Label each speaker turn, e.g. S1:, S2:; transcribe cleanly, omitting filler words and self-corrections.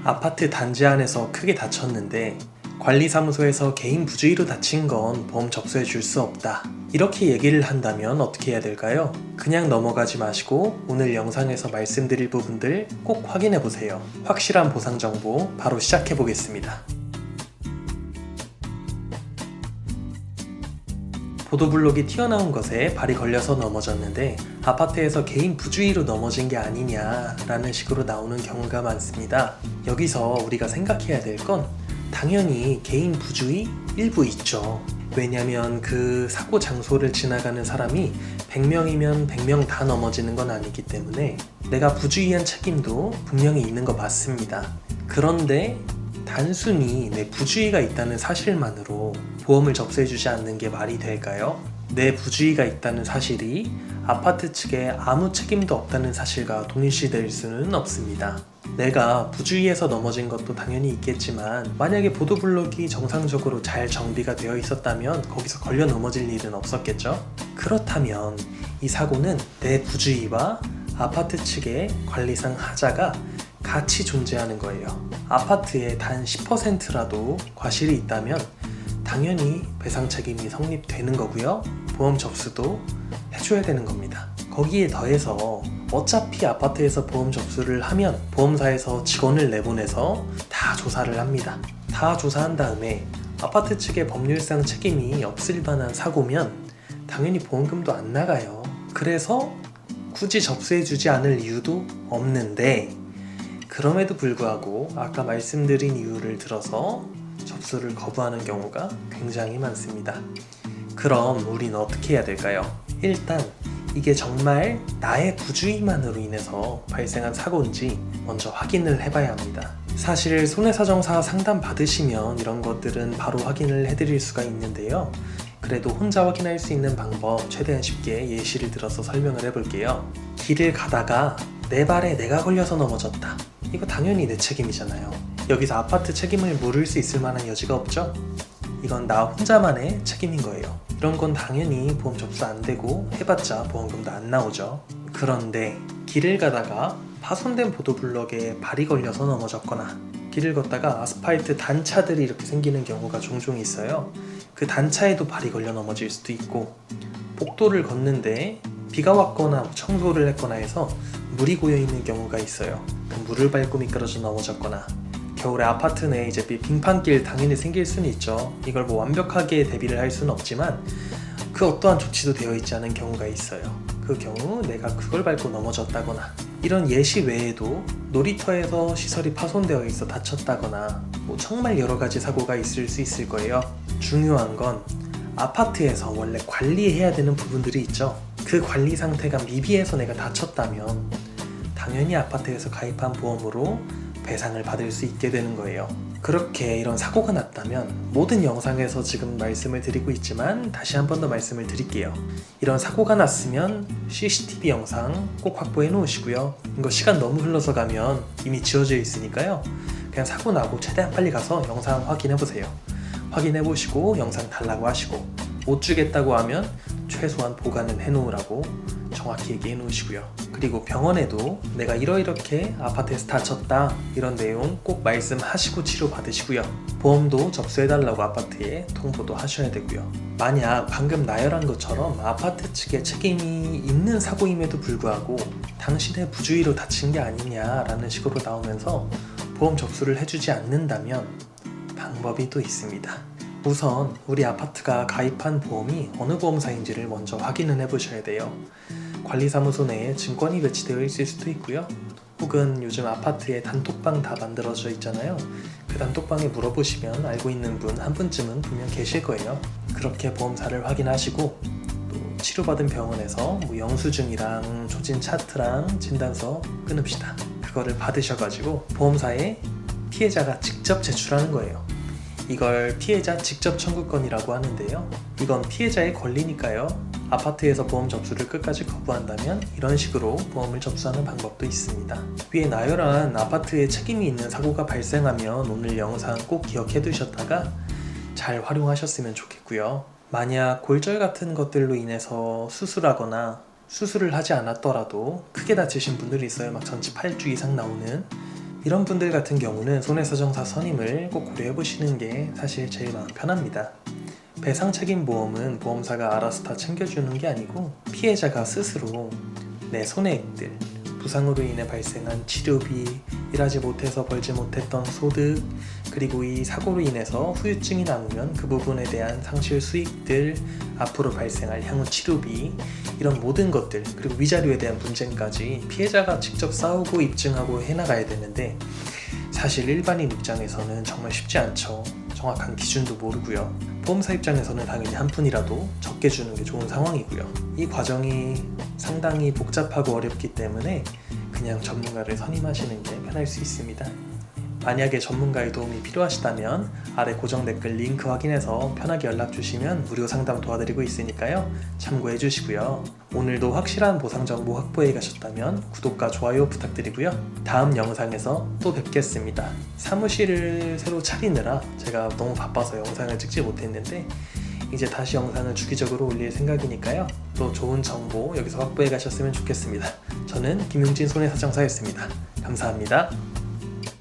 S1: 아파트 단지 안에서 크게 다쳤는데 관리사무소에서 개인 부주의로 다친 건 보험 접수해 줄 수 없다. 이렇게 얘기를 한다면 어떻게 해야 될까요? 그냥 넘어가지 마시고 오늘 영상에서 말씀드릴 부분들 꼭 확인해 보세요. 확실한 보상 정보 바로 시작해 보겠습니다. 보도블록이 튀어나온 것에 발이 걸려서 넘어졌는데 아파트에서 개인 부주의로 넘어진 게 아니냐라는 식으로 나오는 경우가 많습니다. 여기서 우리가 생각해야 될 건 당연히 개인 부주의 일부 있죠. 왜냐면 그 사고 장소를 지나가는 사람이 100명이면 100명 다 넘어지는 건 아니기 때문에 내가 부주의한 책임도 분명히 있는 거 맞습니다. 그런데 단순히 내 부주의가 있다는 사실만으로 보험을 접수해주지 않는 게 말이 될까요? 내 부주의가 있다는 사실이 아파트 측에 아무 책임도 없다는 사실과 동일시될 수는 없습니다. 내가 부주의해서 넘어진 것도 당연히 있겠지만 만약에 보도블록이 정상적으로 잘 정비가 되어 있었다면 거기서 걸려 넘어질 일은 없었겠죠? 그렇다면 이 사고는 내 부주의와 아파트 측의 관리상 하자가 같이 존재하는 거예요. 아파트에 단 10%라도 과실이 있다면 당연히 배상 책임이 성립되는 거고요. 보험 접수도 해줘야 되는 겁니다. 거기에 더해서 어차피 아파트에서 보험 접수를 하면 보험사에서 직원을 내보내서 다 조사를 합니다. 다 조사한 다음에 아파트 측의 법률상 책임이 없을 만한 사고면 당연히 보험금도 안 나가요. 그래서 굳이 접수해주지 않을 이유도 없는데 그럼에도 불구하고 아까 말씀드린 이유를 들어서 접수를 거부하는 경우가 굉장히 많습니다. 그럼 우린 어떻게 해야 될까요? 일단 이게 정말 나의 부주의만으로 인해서 발생한 사고인지 먼저 확인을 해봐야 합니다. 사실 손해사정사 상담 받으시면 이런 것들은 바로 확인을 해드릴 수가 있는데요. 그래도 혼자 확인할 수 있는 방법 최대한 쉽게 예시를 들어서 설명을 해볼게요. 길을 가다가 내 발에 내가 걸려서 넘어졌다. 이거 당연히 내 책임이잖아요. 여기서 아파트 책임을 물을 수 있을 만한 여지가 없죠? 이건 나 혼자만의 책임인 거예요. 이런 건 당연히 보험 접수 안 되고 해봤자 보험금도 안 나오죠. 그런데 길을 가다가 파손된 보도블럭에 발이 걸려서 넘어졌거나 길을 걷다가 아스팔트 단차들이 이렇게 생기는 경우가 종종 있어요. 그 단차에도 발이 걸려 넘어질 수도 있고 복도를 걷는데 비가 왔거나 청소를 했거나 해서 물이 고여있는 경우가 있어요. 그 물을 밟고 미끄러져 넘어졌거나 겨울에 아파트 내에 이제 빙판길 당연히 생길 수는 있죠. 이걸 뭐 완벽하게 대비를 할 수는 없지만 그 어떠한 조치도 되어 있지 않은 경우가 있어요. 그 경우 내가 그걸 밟고 넘어졌다거나 이런 예시 외에도 놀이터에서 시설이 파손되어 있어 다쳤다거나 뭐 정말 여러 가지 사고가 있을 수 있을 거예요. 중요한 건 아파트에서 원래 관리해야 되는 부분들이 있죠. 그 관리 상태가 미비해서 내가 다쳤다면 당연히 아파트에서 가입한 보험으로 배상을 받을 수 있게 되는 거예요. 그렇게 이런 사고가 났다면 모든 영상에서 지금 말씀을 드리고 있지만 다시 한 번 더 말씀을 드릴게요. 이런 사고가 났으면 CCTV 영상 꼭 확보해 놓으시고요. 이거 시간 너무 흘러서 가면 이미 지워져 있으니까요. 그냥 사고 나고 최대한 빨리 가서 영상 확인해 보세요. 확인해 보시고 영상 달라고 하시고 못 주겠다고 하면 최소한 보관은 해놓으라고 정확히 얘기해 놓으시고요. 그리고 병원에도 내가 이렇게 아파트에서 다쳤다 이런 내용 꼭 말씀하시고 치료받으시고요. 보험도 접수해달라고 아파트에 통보도 하셔야 되고요. 만약 방금 나열한 것처럼 아파트 측에 책임이 있는 사고임에도 불구하고 당신의 부주의로 다친 게 아니냐라는 식으로 나오면서 보험 접수를 해주지 않는다면 방법이 또 있습니다. 우선 우리 아파트가 가입한 보험이 어느 보험사인지를 먼저 확인을 해보셔야 돼요. 관리사무소 내에 증권이 배치되어 있을 수도 있고요. 혹은 요즘 아파트에 단톡방 다 만들어져 있잖아요. 그 단톡방에 물어보시면 알고 있는 분 한 분쯤은 분명 계실 거예요. 그렇게 보험사를 확인하시고 또 치료받은 병원에서 뭐 영수증이랑 조진 차트랑 진단서 끊읍시다. 그거를 받으셔가지고 보험사에 피해자가 직접 제출하는 거예요. 이걸 피해자 직접 청구권이라고 하는데요. 이건 피해자의 권리니까요. 아파트에서 보험 접수를 끝까지 거부한다면 이런 식으로 보험을 접수하는 방법도 있습니다. 위에 나열한 아파트에 책임이 있는 사고가 발생하면 오늘 영상 꼭 기억해 두셨다가 잘 활용하셨으면 좋겠고요. 만약 골절 같은 것들로 인해서 수술하거나 수술을 하지 않았더라도 크게 다치신 분들이 있어요. 막 전치 8주 이상 나오는 이런 분들 같은 경우는 손해사정사 선임을 꼭 고려해 보시는 게 사실 제일 마음 편합니다. 배상 책임 보험은 보험사가 알아서 다 챙겨주는 게 아니고 피해자가 스스로 내 손해액들, 부상으로 인해 발생한 치료비, 일하지 못해서 벌지 못했던 소득, 그리고 이 사고로 인해서 후유증이 남으면 그 부분에 대한 상실 수익들, 앞으로 발생할 향후 치료비, 이런 모든 것들, 그리고 위자료에 대한 분쟁까지 피해자가 직접 싸우고 입증하고 해나가야 되는데, 사실 일반인 입장에서는 정말 쉽지 않죠. 정확한 기준도 모르고요. 보험사 입장에서는 당연히 한 푼이라도 적게 주는 게 좋은 상황이고요. 이 과정이 상당히 복잡하고 어렵기 때문에 그냥 전문가를 선임하시는 게 편할 수 있습니다. 만약에 전문가의 도움이 필요하시다면 아래 고정 댓글 링크 확인해서 편하게 연락 주시면 무료 상담 도와드리고 있으니까요. 참고해 주시고요. 오늘도 확실한 보상 정보 확보해 가셨다면 구독과 좋아요 부탁드리고요. 다음 영상에서 또 뵙겠습니다. 사무실을 새로 차리느라 제가 너무 바빠서 영상을 찍지 못했는데 이제 다시 영상을 주기적으로 올릴 생각이니까요. 또 좋은 정보 여기서 확보해 가셨으면 좋겠습니다. 저는 김용진 손해사정사였습니다. 감사합니다.